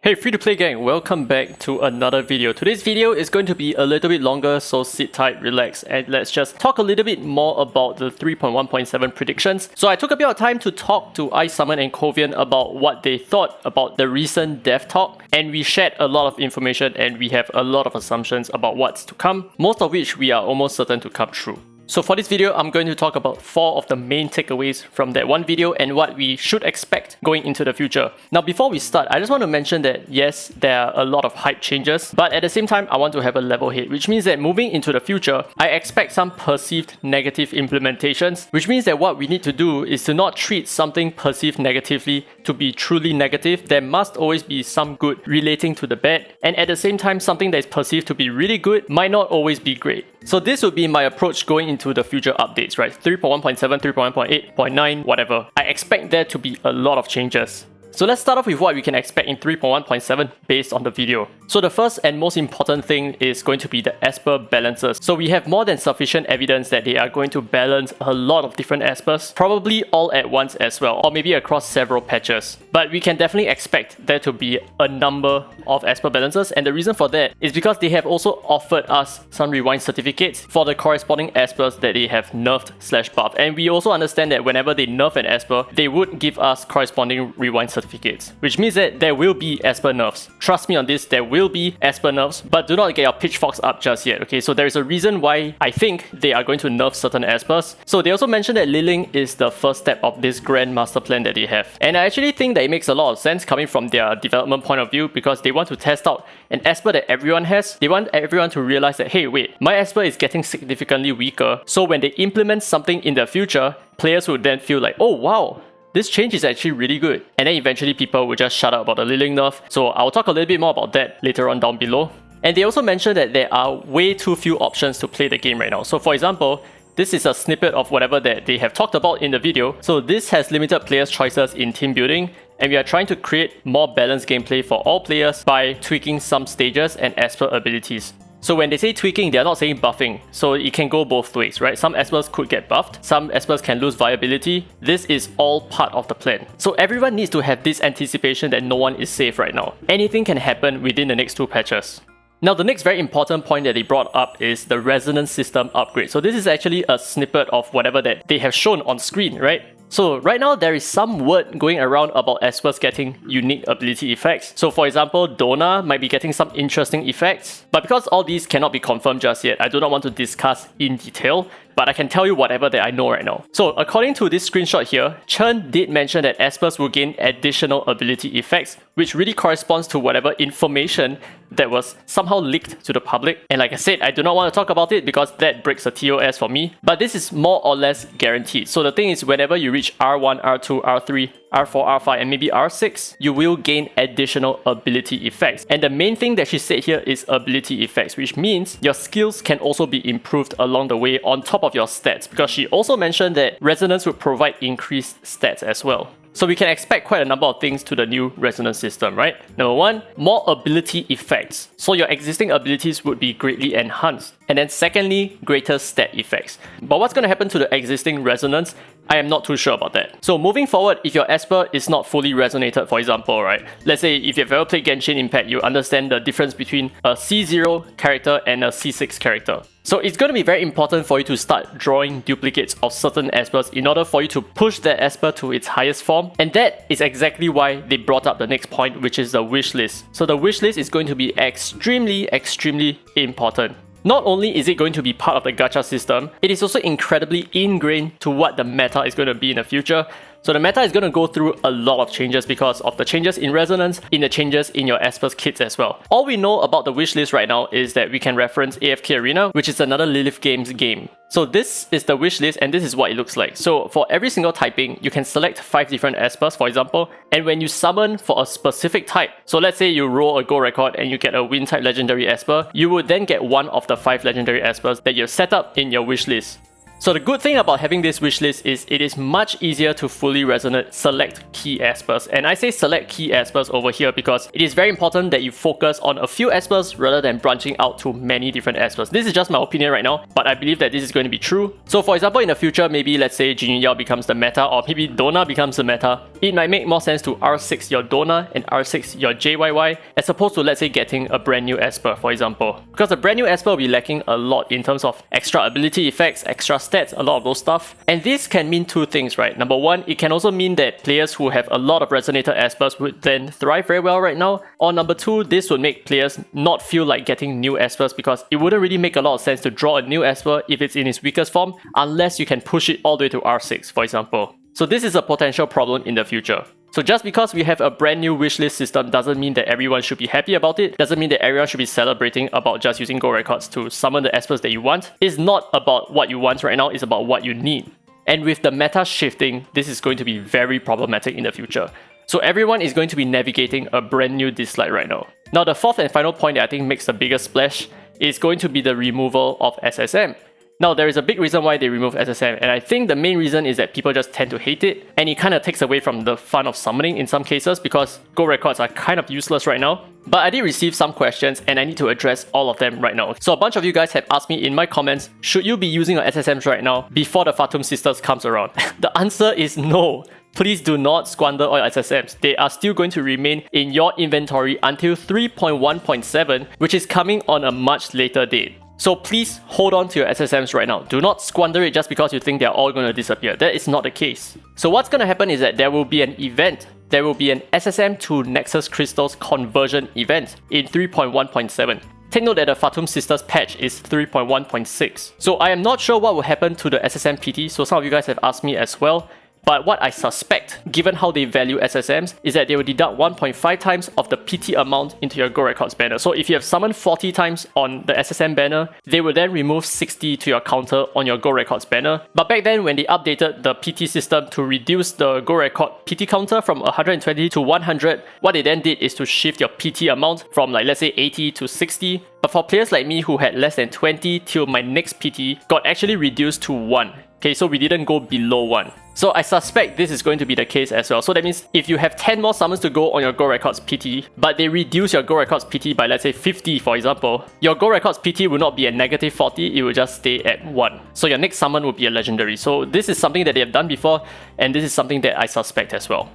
Hey free-to-play gang, welcome back to another video. Today's video is going to be a little bit longer, so sit tight, relax, and let's just talk a little bit more about the 3.1.7 predictions. So I took a bit of time to talk to iSummon and Kovian about what they thought about the recent dev talk, and we shared a lot of information and we have a lot of assumptions about what's to come, most of which we are almost certain to come true. So for this video, I'm going to talk about 4 of the main takeaways from that one video and what we should expect going into the future. Now before we start, I just want to mention that yes, there are a lot of hype changes, but at the same time, I want to have a level head, which means that moving into the future, I expect some perceived negative implementations, which means that what we need to do is to not treat something perceived negatively to be truly negative. There must always be some good relating to the bad, and at the same time, something that is perceived to be really good might not always be great. So this would be my approach going into the future updates, right? 3.1.7, 3.1.8, 0.9, whatever. I expect there to be a lot of changes. So let's start off with what we can expect in 3.1.7 based on the video. So the first and most important thing is going to be the Esper balances. So we have more than sufficient evidence that they are going to balance a lot of different Espers, probably all at once as well, or maybe across several patches. But we can definitely expect there to be a number of Esper balances, and the reason for that is because they have also offered us some rewind certificates for the corresponding Espers that they have nerfed/buffed. And we also understand that whenever they nerf an Esper, they would give us corresponding rewind certificates, which means that there will be Esper nerfs. Trust me on this, there will be Esper nerfs, but do not get your pitchforks up just yet, okay? So there is a reason why I think they are going to nerf certain Espers. So they also mentioned that Liling is the first step of this grand master plan that they have. And I actually think that it makes a lot of sense coming from their development point of view, because they want to test out an Esper that everyone has. They want everyone to realize that, hey, wait, my Esper is getting significantly weaker. So when they implement something in the future, players would then feel like, oh wow, this change is actually really good. And then eventually people will just shut up about the Liling nerf. So I'll talk a little bit more about that later on down below. And they also mentioned that there are way too few options to play the game right now. So for example, this is a snippet of whatever that they have talked about in the video. So this has limited players' choices in team building, and we are trying to create more balanced gameplay for all players by tweaking some stages and Esper abilities. So when they say tweaking, they are not saying buffing, so it can go both ways, right? Some Espers could get buffed, some Espers can lose viability. This is all part of the plan. So everyone needs to have this anticipation that no one is safe right now. Anything can happen within the next 2 patches. Now the next very important point that they brought up is the resonance system upgrade. So this is actually a snippet of whatever that they have shown on screen, right? So right now there is some word going around about Espers getting unique ability effects. So for example, Dona might be getting some interesting effects, but because all these cannot be confirmed just yet, I do not want to discuss in detail, but I can tell you whatever that I know right now. So according to this screenshot here, Chen did mention that Espers will gain additional ability effects, which really corresponds to whatever information that was somehow leaked to the public. And like I said, I do not want to talk about it because that breaks a TOS for me, but this is more or less guaranteed. So the thing is, whenever you reach R1, R2, R3, R4, R5, and maybe R6, you will gain additional ability effects. And the main thing that she said here is ability effects, which means your skills can also be improved along the way on top of your stats, because she also mentioned that Resonance would provide increased stats as well. So we can expect quite a number of things to the new resonance system, right? Number 1, more ability effects. So your existing abilities would be greatly enhanced. And then secondly, greater stat effects. But what's going to happen to the existing resonance? I am not too sure about that. So moving forward, if your Esper is not fully resonated, for example, right? Let's say if you've ever played Genshin Impact, you understand the difference between a C0 character and a C6 character. So it's going to be very important for you to start drawing duplicates of certain Espers in order for you to push that Esper to its highest form. And that is exactly why they brought up the next point, which is the wish list. So the wish list is going to be extremely important. Not only is it going to be part of the gacha system, it is also incredibly ingrained to what the meta is going to be in the future. So the meta is going to go through a lot of changes because of the changes in resonance, in the changes in your Esper's kits as well. All we know about the wishlist right now is that we can reference AFK Arena, which is another Lilith Games game. So this is the wishlist and this is what it looks like. So for every single typing, you can select 5 different Espers, for example, and when you summon for a specific type, so let's say you roll a gold record and you get a wind type legendary Esper, you would then get one of the 5 legendary Espers that you've set up in your wishlist. So the good thing about having this wishlist is it is much easier to fully resonate select key Espers. And I say select key Espers over here because it is very important that you focus on a few Espers rather than branching out to many different Espers. This is just my opinion right now, but I believe that this is going to be true. So for example, in the future, maybe let's say Jinyu Yao becomes the meta, or maybe Dona becomes the meta, it might make more sense to R6 your Dona and R6 your JYY as opposed to, let's say, getting a brand new Esper, for example. Because a brand new Esper will be lacking a lot in terms of extra ability effects, extra stats, a lot of those stuff. And this can mean two things, right? Number one, it can also mean that players who have a lot of Resonator Espers would then thrive very well right now. Or number two, this would make players not feel like getting new Espers because it wouldn't really make a lot of sense to draw a new Esper if it's in its weakest form, unless you can push it all the way to R6, for example. So this is a potential problem in the future. So just because we have a brand new wishlist system doesn't mean that everyone should be happy about it, doesn't mean that everyone should be celebrating about just using gold records to summon the Espers that you want. It's not about what you want right now, it's about what you need. And with the meta shifting, this is going to be very problematic in the future. So everyone is going to be navigating a brand new Dislyte right now. Now the fourth and final point that I think makes the biggest splash is going to be the removal of SSM. Now, there is a big reason why they remove SSM, and I think the main reason is that people just tend to hate it, and it kind of takes away from the fun of summoning in some cases because gold records are kind of useless right now. But I did receive some questions, and I need to address all of them right now. So a bunch of you guys have asked me in my comments, should you be using your SSMs right now before the Fatum Sisters comes around? The answer is no. Please do not squander all your SSMs. They are still going to remain in your inventory until 3.1.7, which is coming on a much later date. So please hold on to your SSMs right now. Do not squander it just because you think they're all going to disappear. That is not the case. So what's going to happen is that there will be an event. There will be an SSM to Nexus Crystals conversion event in 3.1.7. Take note that the Fatum Sisters patch is 3.1.6. So I am not sure what will happen to the SSM PT, so some of you guys have asked me as well. But what I suspect, given how they value SSMs, is that they will deduct 1.5 times of the PT amount into your Go Records banner. So if you have summoned 40 times on the SSM banner, they will then remove 60 to your counter on your Go Records banner. But back then, when they updated the PT system to reduce the Go Record PT counter from 120 to 100, what they then did is to shift your PT amount from, like, let's say 80 to 60. But for players like me who had less than 20 till my next PT got actually reduced to 1. Okay, so we didn't go below 1. So I suspect this is going to be the case as well. So that means if you have 10 more summons to go on your Go Records PT, but they reduce your Go Records PT by, let's say, 50 for example, your Go Records PT will not be a negative 40, it will just stay at 1. So your next summon will be a legendary. So this is something that they have done before, and this is something that I suspect as well.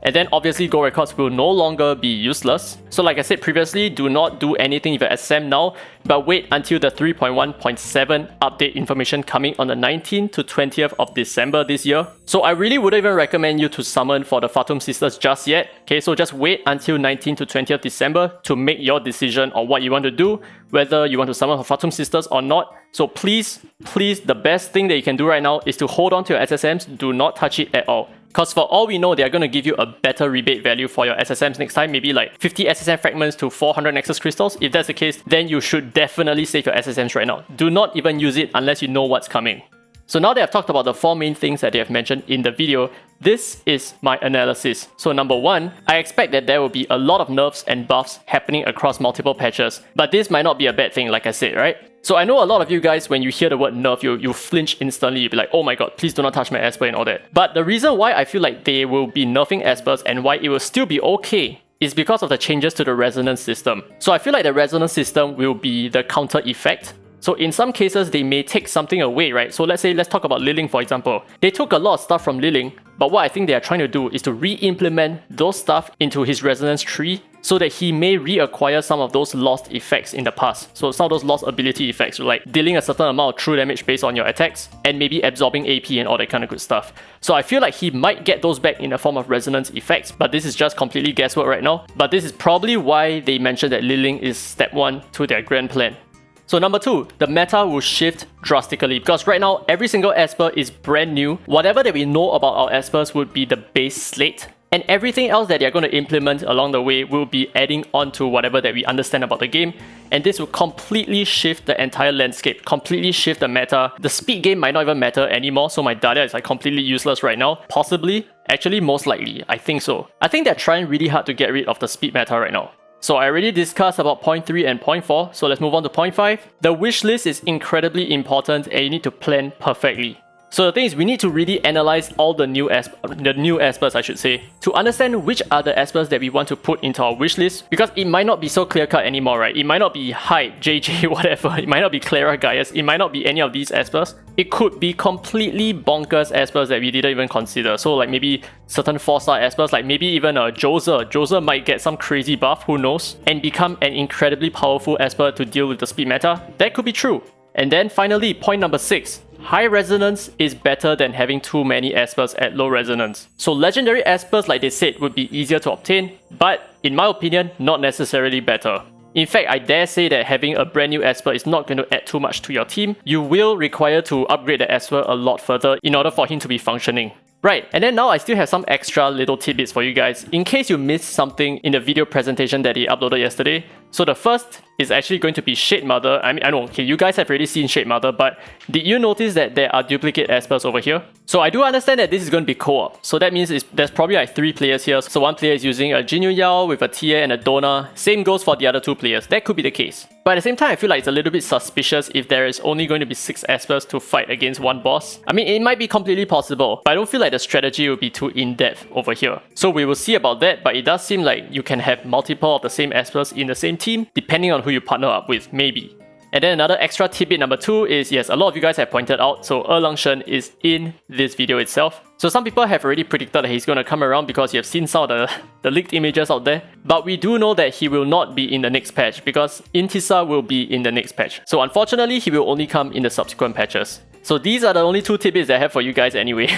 And then obviously Go Records will no longer be useless. So like I said previously, do not do anything with your SSM now, but wait until the 3.1.7 update information coming on the 19th to 20th of December this year. So I really wouldn't even recommend you to summon for the Fatum Sisters just yet. Okay, so just wait until 19th to 20th December to make your decision on what you want to do, whether you want to summon for Fatum Sisters or not. So please, the best thing that you can do right now is to hold on to your SSMs, do not touch it at all. Because for all we know, they're going to give you a better rebate value for your SSMs next time, maybe like 50 SSM fragments to 400 Nexus Crystals. If that's the case, then you should definitely save your SSMs right now. Do not even use it unless you know what's coming. So now that I've talked about the 4 main things that they have mentioned in the video, this is my analysis. So number 1, I expect that there will be a lot of nerfs and buffs happening across multiple patches, but this might not be a bad thing like I said, right? So I know a lot of you guys, when you hear the word nerf, you flinch instantly, you'll be like, oh my god, please do not touch my Esper and all that. But the reason why I feel like they will be nerfing Espers and why it will still be okay is because of the changes to the resonance system. So I feel like the resonance system will be the counter effect. So in some cases, they may take something away, right? So let's talk about Liling, for example. They took a lot of stuff from Liling, but what I think they are trying to do is to re-implement those stuff into his resonance tree so that he may reacquire some of those lost effects in the past. So some of those lost ability effects, like dealing a certain amount of true damage based on your attacks, and maybe absorbing AP and all that kind of good stuff. So I feel like he might get those back in the form of resonance effects, but this is just completely guesswork right now. But this is probably why they mentioned that Liling is step 1 to their grand plan. So number 2, the meta will shift drastically because right now every single Esper is brand new. Whatever that we know about our Espers would be the base slate, and everything else that they're going to implement along the way will be adding on to whatever that we understand about the game, and this will completely shift the entire landscape, completely shift the meta. The speed game might not even matter anymore, so my Dahlia is like completely useless right now. Possibly, actually most likely, I think so. I think they're trying really hard to get rid of the speed meta right now. So I already discussed about point 3 and point 4, so let's move on to point 5. The wish list is incredibly important and you need to plan perfectly. So the thing is, we need to really analyze all the new Espers, I should say, to understand which are the Espers that we want to put into our wish list, because it might not be so clear-cut anymore, right? It might not be Hyde, JJ, whatever. It might not be Clara, Gaius. It might not be any of these Espers. It could be completely bonkers Espers that we didn't even consider. So like maybe certain 4-star Espers, like maybe even a Joser. Joser might get some crazy buff, who knows, and become an incredibly powerful Esper to deal with the speed meta. That could be true. And then finally, point number 6. High resonance is better than having too many Espers at low resonance. So legendary Espers, like they said, would be easier to obtain, but in my opinion, not necessarily better. In fact, I dare say that having a brand new Esper is not going to add too much to your team. You will require to upgrade the Esper a lot further in order for him to be functioning. Right, and then now I still have some extra little tidbits for you guys in case you missed something in the video presentation that he uploaded yesterday. So the first is actually going to be Shade Mother. I know, okay, you guys have already seen Shade Mother, but did you notice that there are duplicate Espers over here? So I do understand that this is going to be co-op. So that means there's probably like 3 players here. So one player is using a Jinyu Yao with a Tia and a Dona. Same goes for the other 2 players. That could be the case. But at the same time, I feel like it's a little bit suspicious if there is only going to be 6 Espers to fight against one boss. I mean, it might be completely possible, but I don't feel like the strategy will be too in-depth over here. So we will see about that, but it does seem like you can have multiple of the same Espers in the same team, depending on who you partner up with, maybe. And then another extra tidbit number 2 is, yes, a lot of you guys have pointed out, so Erlangshen is in this video itself. So some people have already predicted that he's going to come around because you have seen some of the leaked images out there. But we do know that he will not be in the next patch because Intisa will be in the next patch. So unfortunately, he will only come in the subsequent patches. So these are the only 2 tidbits that I have for you guys anyway.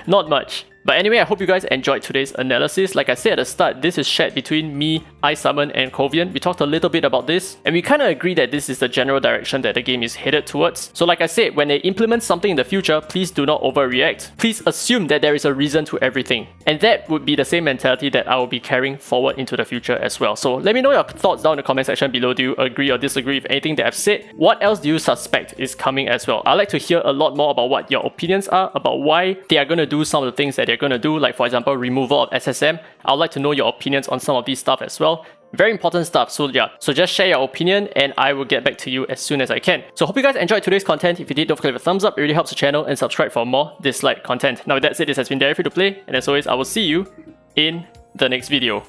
Not much. But anyway, I hope you guys enjoyed today's analysis. Like I said at the start, this is shared between me, iSummon, and Kovian. We talked a little bit about this, and we kind of agree that this is the general direction that the game is headed towards. So like I said, when they implement something in the future, please do not overreact. Please assume that there is a reason to everything. And that would be the same mentality that I will be carrying forward into the future as well. So let me know your thoughts down in the comment section below. Do you agree or disagree with anything that I've said? What else do you suspect is coming as well? I'd like to hear a lot more about what your opinions are, about why they are going to do some of the things that they're going to do, like for example removal of SSM. I'd like to know your opinions on some of these stuff as well. Very important stuff, so yeah, so just share your opinion and I will get back to you as soon as I can. So hope you guys enjoyed today's content. If you did, don't forget to leave a thumbs up, it really helps the channel, and subscribe for more Dislyte content. Now with that said, this has been Dairy Free to Play, and as always I will see you in the next video.